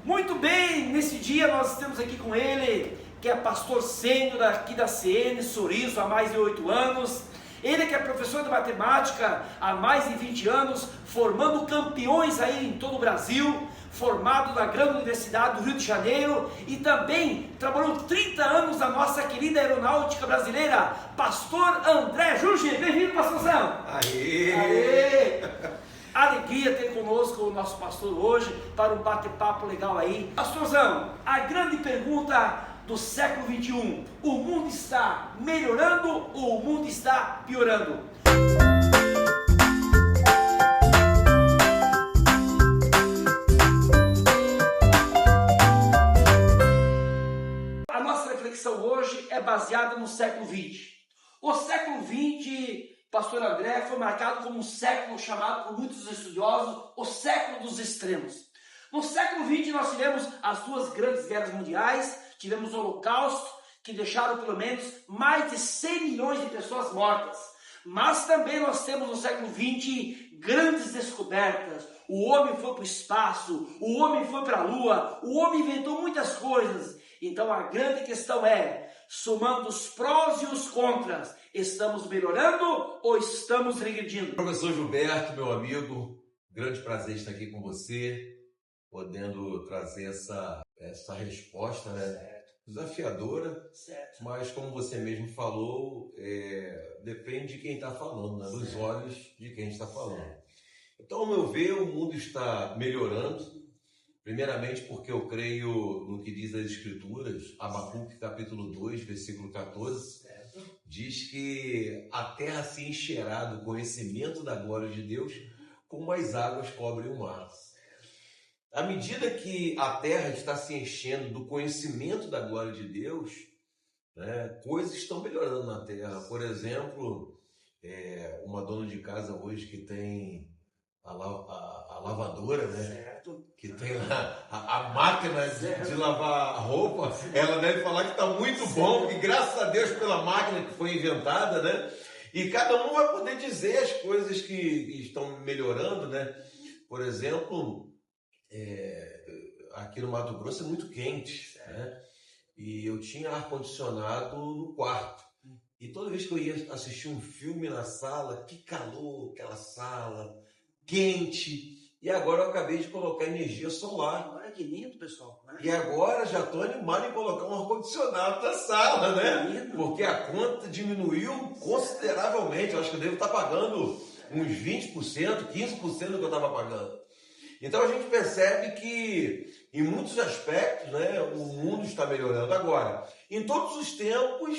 Muito bem, nesse dia nós estamos aqui com ele, que é pastor sênior aqui da CN Sorriso há mais de 8 anos. Ele que é professor de matemática há mais de 20 anos, formando campeões aí em todo o Brasil, formado na grande universidade do Rio de Janeiro e também trabalhou 30 anos na nossa querida aeronáutica brasileira, pastor André Juge. Bem-vindo, pastorzão! Aê! Aê! Alegria ter conosco o nosso pastor hoje para um bate-papo legal aí. Pastorzão, a grande pergunta do século 21, o mundo está melhorando ou o mundo está piorando? A nossa reflexão hoje é baseada no século 20. O século 20, pastor André, foi marcado como um século chamado por muitos estudiosos o século dos extremos. No século 20 nós tivemos as duas grandes guerras mundiais, tivemos o Holocausto, que deixaram pelo menos mais de 100 milhões de pessoas mortas. Mas também nós temos no século 20 grandes descobertas. O homem foi para o espaço, o homem foi para a lua, o homem inventou muitas coisas. Então a grande questão é, somando os prós e os contras, estamos melhorando ou estamos regredindo? Professor Gilberto, meu amigo, grande prazer estar aqui com você, podendo trazer essa resposta, né? Desafiadora, certo. Mas como você mesmo falou, depende de quem está falando, né? Dos olhos de quem está falando. Certo. Então, ao meu ver, o mundo está melhorando, primeiramente porque eu creio no que diz as Escrituras, Abacuque capítulo 2, versículo 14, certo. Diz que a terra se encherá do conhecimento da glória de Deus, como as águas cobrem o mar. À medida que a terra está se enchendo do conhecimento da glória de Deus, né, coisas estão melhorando na terra. Por exemplo, uma dona de casa hoje que tem a lavadora, né? Certo. Que tem lá a máquina de lavar roupa, ela deve falar que está muito bom, e graças a Deus pela máquina que foi inventada, né? E cada um vai poder dizer as coisas que estão melhorando, né? Por exemplo, aqui no Mato Grosso é muito quente, né? E eu tinha ar-condicionado no quarto. E toda vez que eu ia assistir um filme na sala, que calor, aquela sala, quente. E agora eu acabei de colocar energia solar. Olha que lindo, pessoal. Né? E agora já estou animado em colocar um ar-condicionado na sala, né? Porque a conta diminuiu consideravelmente. Eu acho que eu devo estar pagando uns 20%, 15% do que eu estava pagando. Então a gente percebe que em muitos aspectos, né, o mundo está melhorando. Agora, em todos os tempos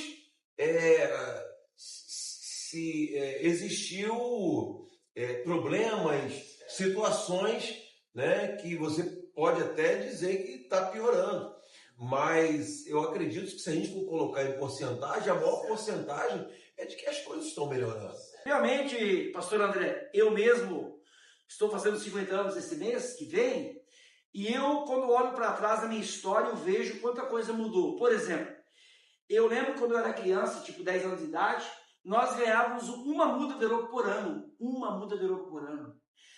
existiu problemas, situações, né, que você pode até dizer que está piorando. Mas eu acredito que se a gente for colocar em porcentagem, a maior porcentagem é de que as coisas estão melhorando. Realmente, pastor André, eu mesmo estou fazendo 50 anos esse mês que vem, e eu, quando olho para trás da minha história, eu vejo quanta coisa mudou. Por exemplo, eu lembro quando eu era criança, tipo 10 anos de idade, nós ganhávamos uma muda de roupa por ano. Uma muda de roupa por ano.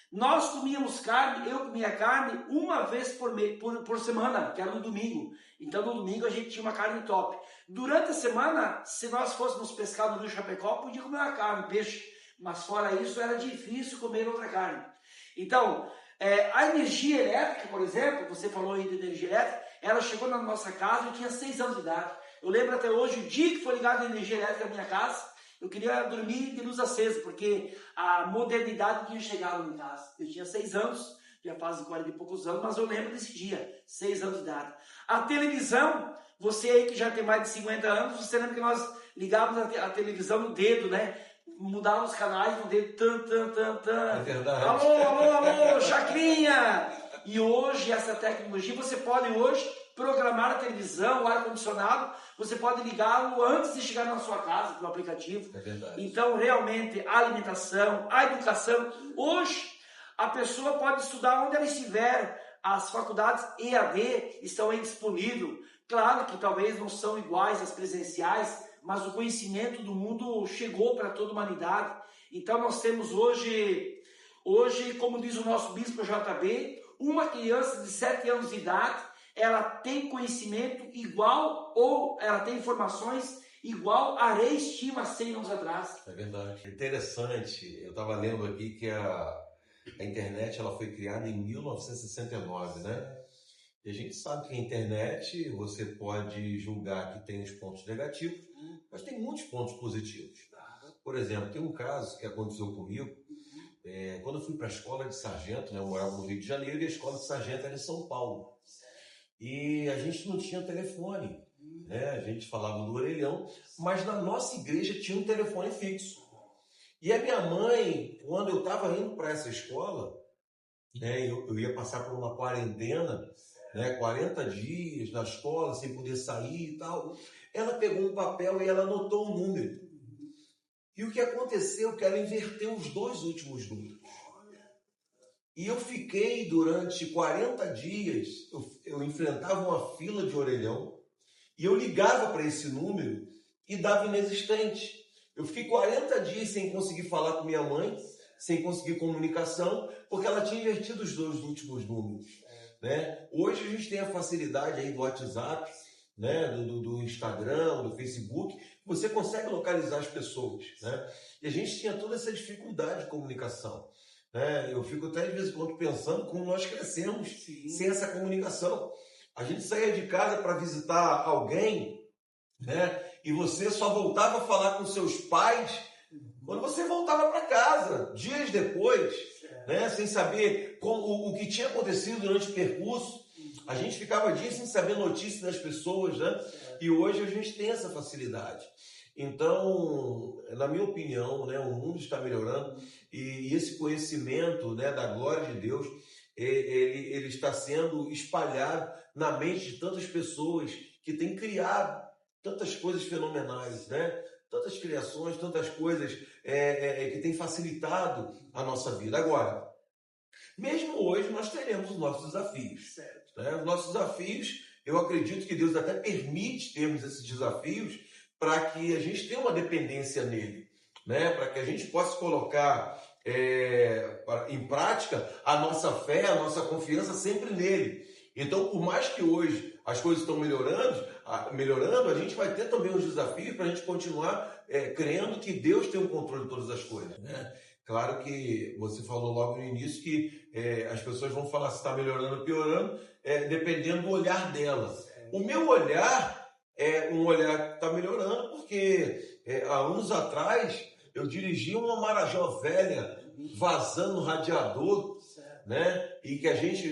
Nós comíamos carne, eu comia carne uma vez por semana, que era no domingo. Então no domingo a gente tinha uma carne top. Durante a semana, se nós fôssemos pescar no Rio Chapecó, podia comer uma carne, peixe. Mas fora isso, era difícil comer outra carne. Então, a energia elétrica, por exemplo, você falou aí de energia elétrica, ela chegou na nossa casa, eu tinha 6 anos de idade. Eu lembro até hoje, o dia que foi ligada a energia elétrica na minha casa, eu queria dormir de luz acesa, porque a modernidade tinha chegado em casa. Eu tinha 6 anos, já faz 40 e poucos anos, mas eu lembro desse dia, 6 anos de idade. A televisão, você aí que já tem mais de 50 anos, você lembra que nós ligávamos a televisão no dedo, né? Mudava os canais no dedo, É verdade. Alô, chacrinha! E hoje, essa tecnologia, você pode hoje programar a televisão, o ar-condicionado, você pode ligá-lo antes de chegar na sua casa, pelo aplicativo. É verdade. Então, realmente, a alimentação, a educação, hoje, a pessoa pode estudar onde ela estiver. As faculdades EAD estão aí disponíveis. Claro que talvez não são iguais às presenciais, mas o conhecimento do mundo chegou para toda a humanidade. Então nós temos hoje, como diz o nosso bispo JB, uma criança de 7 anos de idade, ela tem conhecimento igual ou ela tem informações igual a Ray estima 100 anos atrás. É verdade. Interessante, eu estava lendo aqui que a internet ela foi criada em 1969, né? E a gente sabe que a internet, você pode julgar que tem os pontos negativos, mas tem muitos pontos positivos. Por exemplo, tem um caso que aconteceu comigo, quando eu fui para a escola de sargento, né? Eu morava no Rio de Janeiro e a escola de sargento era em São Paulo. E a gente não tinha telefone, né? A gente falava do orelhão, mas na nossa igreja tinha um telefone fixo. E a minha mãe, quando eu estava indo para essa escola, né, eu ia passar por uma quarentena, né, 40 dias na escola, sem poder sair e tal, ela pegou um papel e ela anotou um número. E o que aconteceu é que ela inverteu os 2 últimos números. E eu fiquei durante 40 dias, eu enfrentava uma fila de orelhão, e eu ligava para esse número e dava inexistente. Eu fiquei 40 dias sem conseguir falar com minha mãe, sem conseguir comunicação, porque ela tinha invertido os 2 últimos números. Né? Hoje a gente tem a facilidade aí do WhatsApp, né? do Instagram, do Facebook, você consegue localizar as pessoas. Né? E a gente tinha toda essa dificuldade de comunicação. Né? Eu fico até de vez em quando pensando como nós crescemos sem essa comunicação. A gente saía de casa para visitar alguém, né? E você só voltava a falar com seus pais quando você voltava para casa, dias depois, né? Sem saber o que tinha acontecido durante o percurso. A gente ficava dias sem saber notícias das pessoas, né? E hoje a gente tem essa facilidade. Então, na minha opinião, né, o mundo está melhorando e esse conhecimento, né, da glória de Deus, ele está sendo espalhado na mente de tantas pessoas que têm criado tantas coisas fenomenais, né? Tantas criações, tantas coisas que têm facilitado a nossa vida. Agora, mesmo hoje, nós teremos os nossos desafios. Né? Os nossos desafios, eu acredito que Deus até permite termos esses desafios para que a gente tenha uma dependência nele, né? Para que a gente possa colocar em prática a nossa fé, a nossa confiança sempre nele. Então, por mais que hoje as coisas estão melhorando, a gente vai ter também os desafios para a gente continuar crendo que Deus tem o controle de todas as coisas. Né? Claro que você falou logo no início que as pessoas vão falar se está melhorando ou piorando, dependendo do olhar delas. O meu olhar é um olhar que está melhorando, porque há anos atrás eu dirigia uma Marajó velha vazando no radiador, né? E que a gente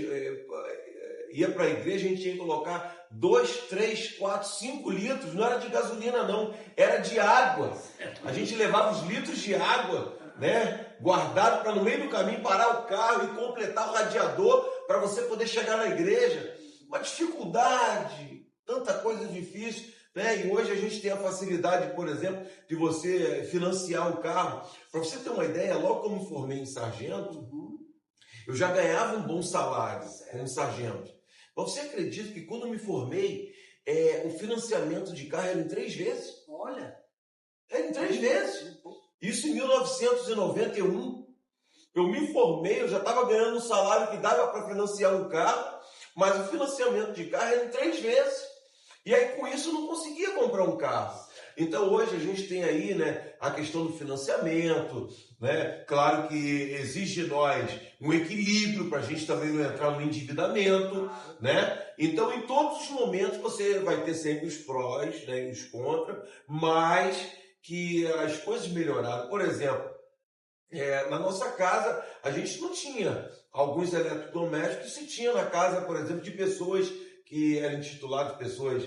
ia para a igreja, a gente tinha que colocar 2, 3, 4, 5 litros, não era de gasolina não, era de água. A gente levava os litros de água, né, guardado para no meio do caminho parar o carro e completar o radiador para você poder chegar na igreja. Uma dificuldade, tanta coisa difícil, né? E hoje a gente tem a facilidade, por exemplo, de você financiar um carro. Para você ter uma ideia, logo que eu me formei em sargento, eu já ganhava um bom salário como sargento. Mas você acredita que quando eu me formei, o financiamento de carro era em 3 vezes? Olha! Era em 3 vezes. Isso em 1991. Eu me formei, eu já estava ganhando um salário que dava para financiar um carro, mas o financiamento de carro era em 3 vezes. E aí com isso eu não conseguia comprar um carro. Então hoje a gente tem aí, né, a questão do financiamento, né? Claro que exige de nós um equilíbrio para a gente também não entrar no endividamento, né? Então em todos os momentos você vai ter sempre os prós, né, e os contras, mas que as coisas melhoraram. Por exemplo, na nossa casa a gente não tinha alguns eletrodomésticos que se tinha na casa, por exemplo, de pessoas que eram intituladas pessoas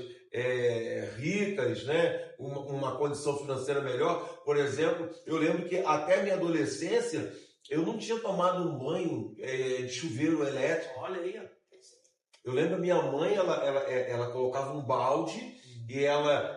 ricas, né? Uma condição financeira melhor. Por exemplo, eu lembro que até a minha adolescência eu não tinha tomado um banho de chuveiro elétrico. Olha aí. Eu lembro a minha mãe, ela colocava um balde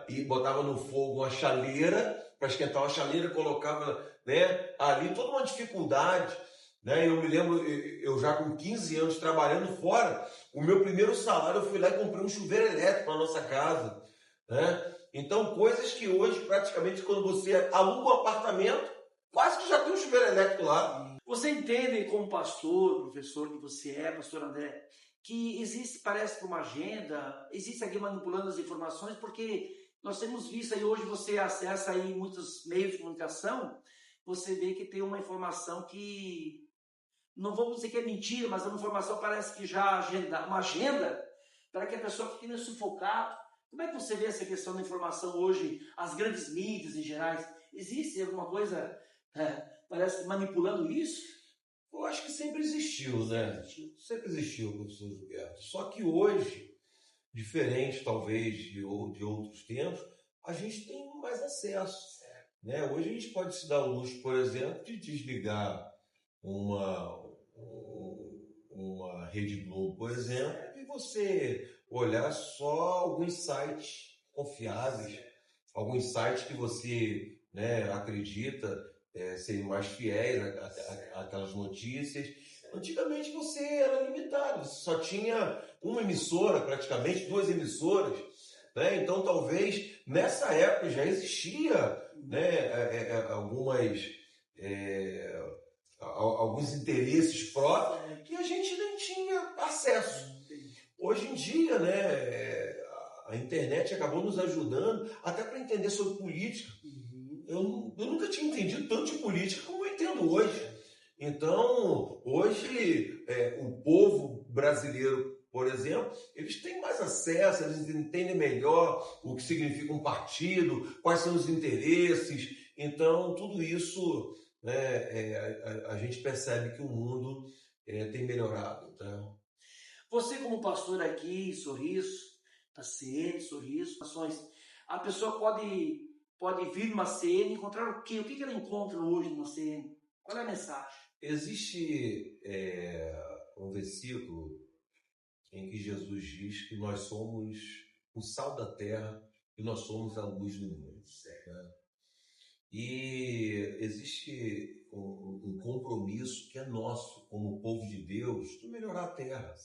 e botava no fogo uma chaleira para esquentar uma chaleira, colocava, né, ali toda uma dificuldade. Né? Eu me lembro, eu já com 15 anos trabalhando fora, o meu primeiro salário eu fui lá e comprei um chuveiro elétrico para nossa casa. Né? Então, coisas que hoje, praticamente, quando você aluga um apartamento, quase que já tem um chuveiro elétrico lá. Você entende como pastor, professor que você é, pastor André, que existe, parece que uma agenda, existe alguém manipulando as informações, porque nós temos visto aí hoje, você acessa aí muitos meios de comunicação, você vê que tem uma informação que, não vamos dizer que é mentira, mas é uma informação parece que já agenda, uma agenda para que a pessoa fique meio sufocada. Como é que você vê essa questão da informação hoje, as grandes mídias em geral? Existe alguma coisa, parece que manipulando isso? Eu acho que sempre existiu, né? Sempre existiu, professor Gilberto. Só que hoje, diferente talvez de outros tempos, a gente tem mais acesso. Né? Hoje a gente pode se dar o luxo, por exemplo, de desligar uma Rede Globo, por exemplo, e você olhar só alguns sites confiáveis, alguns sites que você, né, acredita serem mais fiéis àquelas notícias. Antigamente você era limitado, você só tinha uma emissora, praticamente, 2 emissoras, né? Então talvez nessa época já existia, né, alguns interesses próprios que a gente nem tinha acesso. Hoje em dia, né, a internet acabou nos ajudando até para entender sobre política. Eu nunca tinha entendido tanto de política como eu entendo hoje. Então, hoje, o povo brasileiro, por exemplo, eles têm mais acesso, eles entendem melhor o que significa um partido, quais são os interesses. Então, tudo isso, né, a gente percebe que o mundo tem melhorado. Tá? Você, como pastor aqui, Sorriso, da CN, Sorriso, Ações, a pessoa pode vir numa CN e encontrar o quê? O que ela encontra hoje numa CN? Qual é a mensagem? Existe um versículo em que Jesus diz que nós somos o sal da terra e nós somos a luz do mundo. Né? E existe um compromisso que é nosso, como povo de Deus, de melhorar a terra.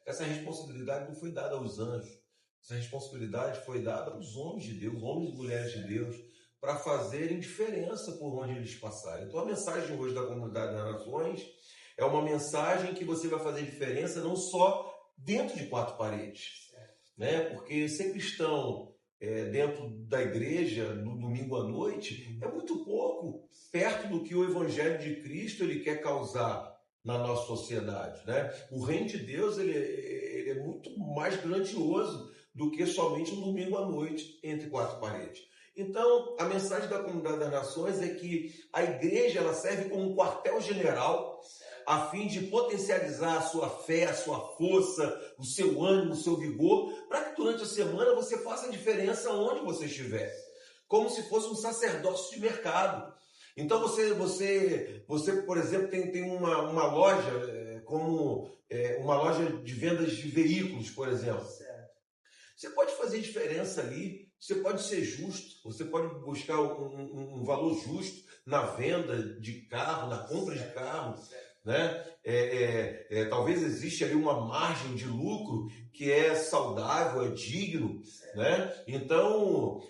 Essa responsabilidade não foi dada aos anjos, essa responsabilidade foi dada aos homens de Deus, homens e mulheres de Deus, para fazerem diferença por onde eles passarem. Então a mensagem hoje da Comunidade das Nações é uma mensagem que você vai fazer diferença não só dentro de 4 paredes, né? Porque ser cristão dentro da igreja no domingo à noite é muito pouco perto do que o Evangelho de Cristo ele quer causar na nossa sociedade, né? O reino de Deus ele é muito mais grandioso do que somente um domingo à noite entre 4 paredes. Então, a mensagem da Comunidade das Nações é que a igreja ela serve como um quartel-general a fim de potencializar a sua fé, a sua força, o seu ânimo, o seu vigor, para que durante a semana você faça a diferença onde você estiver. Como se fosse um sacerdócio de mercado. Então, você por exemplo, tem uma loja, como uma loja de vendas de veículos, por exemplo. Você pode fazer diferença ali, você pode ser justo, você pode buscar um valor justo na venda de carro, na compra de carro, né? Talvez exista ali uma margem de lucro que é saudável, é digno, né? Então,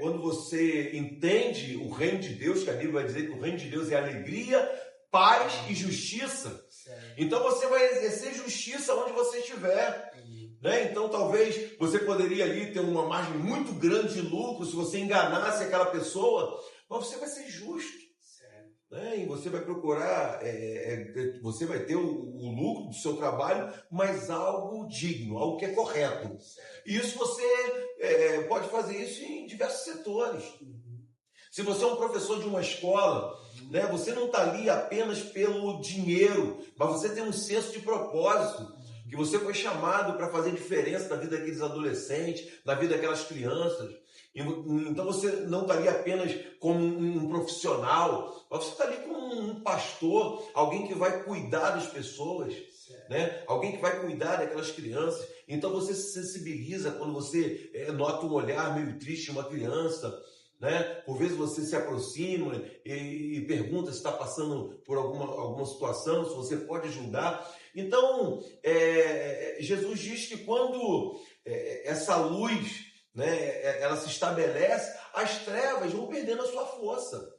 quando você entende o reino de Deus, que a Bíblia vai dizer que o reino de Deus é alegria, paz e justiça, então você vai exercer justiça onde você estiver. Né? Então talvez você poderia ali ter uma margem muito grande de lucro se você enganasse aquela pessoa, mas você vai ser justo. Né? E você vai procurar, você vai ter o lucro do seu trabalho, mas algo digno, algo que é correto. E isso você pode fazer isso em diversos setores. Se você é um professor de uma escola, né, você não está ali apenas pelo dinheiro, mas você tem um senso de propósito, que você foi chamado para fazer diferença na vida daqueles adolescentes, na vida daquelas crianças. Então você não está ali apenas como um profissional, mas você está ali como um pastor, alguém que vai cuidar das pessoas, né? Alguém que vai cuidar daquelas crianças. Então você se sensibiliza quando você nota um olhar meio triste de uma criança, né? Por vezes você se aproxima e pergunta se está passando por alguma situação, se você pode ajudar. Então, Jesus diz que quando essa luz, né, ela se estabelece, as trevas vão perdendo a sua força.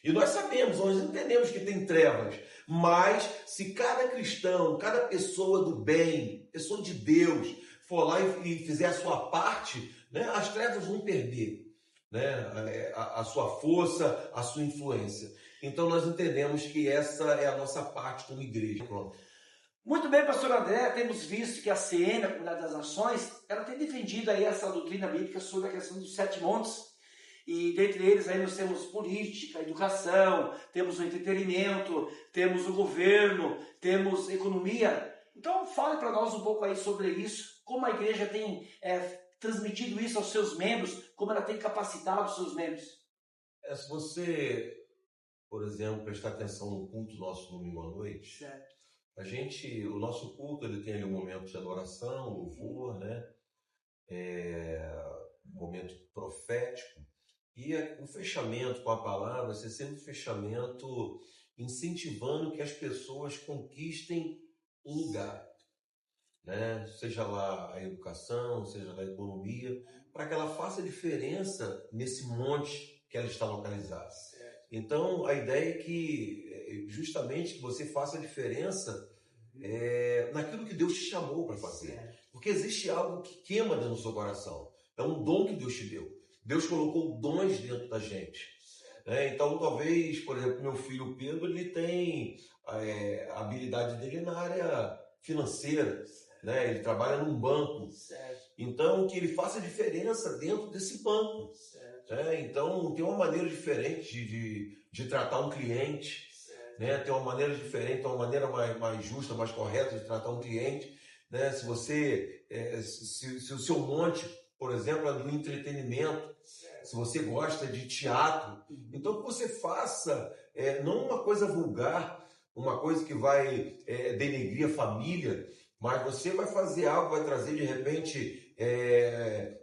E nós sabemos, nós entendemos que tem trevas, mas se cada cristão, cada pessoa do bem, pessoa de Deus, for lá e fizer a sua parte, né, as trevas vão perder, né, a sua força, a sua influência. Então nós entendemos que essa é a nossa parte como igreja. Pronto. Muito bem, pastor André, temos visto que a CN, a Comunidade das Nações, ela tem defendido aí essa doutrina bíblica sobre a questão dos 7 montes. E dentre eles aí nós temos política, educação, temos o entretenimento, temos o governo, temos economia. Então fale para nós um pouco aí sobre isso, como a igreja tem transmitido isso aos seus membros, como ela tem capacitado os seus membros. Se você, por exemplo, prestar atenção no culto nosso domingo à noite, certo. O nosso culto, ele tem ali um momento de adoração, louvor, né? Um momento profético. E o fechamento com a palavra, ser sempre um fechamento incentivando que as pessoas conquistem um lugar, né? Seja lá a educação, seja lá a economia, para que ela faça diferença nesse monte que ela está localizada. Então, a ideia é que justamente que você faça a diferença naquilo que Deus te chamou para fazer. Porque existe algo que queima dentro do seu coração. É um dom que Deus te deu. Deus colocou dons dentro da gente. Então, talvez, por exemplo, meu filho Pedro, ele tem a habilidade dele na área financeira, né? Ele trabalha num banco. Então, que ele faça diferença dentro desse banco. Então, tem uma maneira diferente de tratar um cliente, né? Tem uma maneira diferente, tem uma maneira mais justa, mais correta de tratar um cliente, né? Se o seu monte, por exemplo, é do entretenimento, se você gosta de teatro, então que você faça não uma coisa vulgar, uma coisa que vai denegrir a família, mas você vai fazer algo, vai trazer de repente,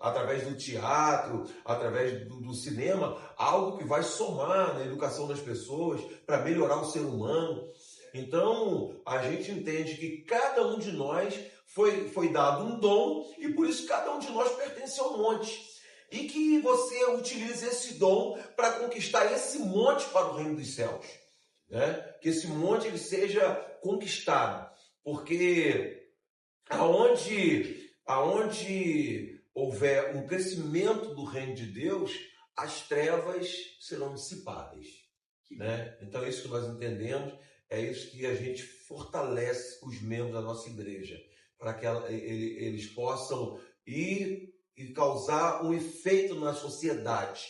através do teatro, através do cinema, algo que vai somar na educação das pessoas para melhorar o ser humano. Então, a gente entende que cada um de nós foi dado um dom e por isso cada um de nós pertence ao monte. E que você utilize esse dom para conquistar esse monte para o reino dos céus. Né? Que esse monte ele seja conquistado. Porque aonde houver um crescimento do reino de Deus, as trevas serão dissipadas. Né? Então é isso que nós entendemos, é isso que a gente fortalece os membros da nossa igreja, para que eles possam ir e causar um efeito na sociedade,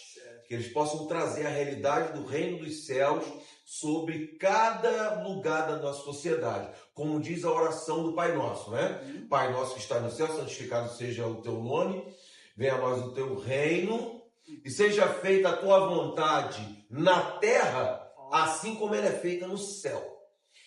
que eles possam trazer a realidade do reino dos céus sobre cada lugar da nossa sociedade, como diz a oração do Pai Nosso, né? Pai Nosso que está no céu, santificado seja o teu nome, venha a nós o teu reino, e seja feita a tua vontade na terra, assim como ela é feita no céu.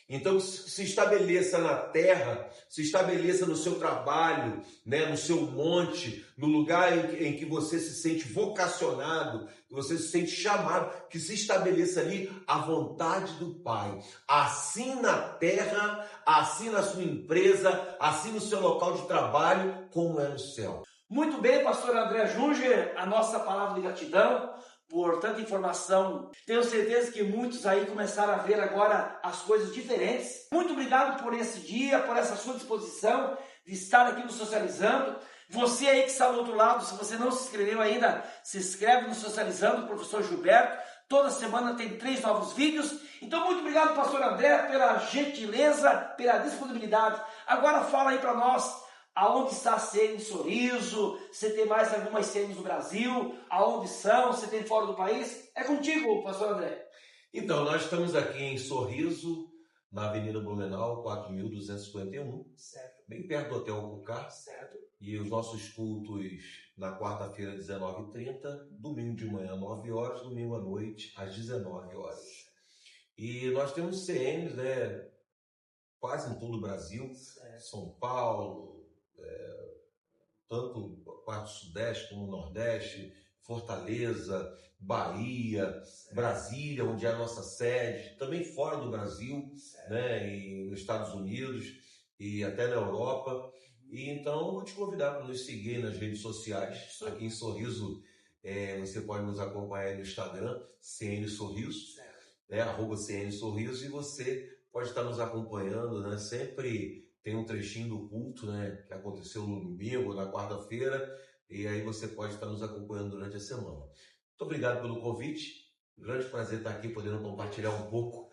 Então, se estabeleça na terra, se estabeleça no seu trabalho, né, no seu monte, no lugar em que você se sente vocacionado, que você se sente chamado, que se estabeleça ali a vontade do Pai. Assim na terra, assim na sua empresa, assim no seu local de trabalho, como é no céu. Muito bem, pastor André Junger, a nossa palavra de gratidão por tanta informação. Tenho certeza que muitos aí começaram a ver agora as coisas diferentes. Muito obrigado por esse dia, por essa sua disposição de estar aqui nos Socializando. Você aí que está do outro lado, se você não se inscreveu ainda, se inscreve no Socializando, professor Gilberto. Toda semana tem 3 novos vídeos. Então, muito obrigado, pastor André, pela gentileza, pela disponibilidade. Agora fala aí para nós, aonde está a CN Sorriso? Você tem mais algumas CNs no Brasil? Aonde são? Você tem fora do país? É contigo, pastor André. Então, nós estamos aqui em Sorriso, na Avenida Blumenau, 4.251, certo, bem perto do Hotel Bucar. Certo. E os nossos cultos na quarta-feira, 19h30, domingo de manhã, 9 horas, domingo à noite, às 19 horas. E nós temos CNs, né, quase em todo o Brasil, certo. São Paulo, tanto a parte sudeste como o nordeste, Fortaleza, Bahia, Brasília, onde é a nossa sede, também fora do Brasil, né, e nos Estados Unidos e até na Europa. E então, vou te convidar para nos seguir nas redes sociais. Aqui em Sorriso, você pode nos acompanhar no Instagram, CN Sorriso. né? @CN Sorriso, e você pode estar nos acompanhando, né? Sempre tem um trechinho do culto, né? Que aconteceu no domingo, na quarta-feira, e aí você pode estar nos acompanhando durante a semana. Muito obrigado pelo convite. Grande prazer estar aqui podendo compartilhar um pouco.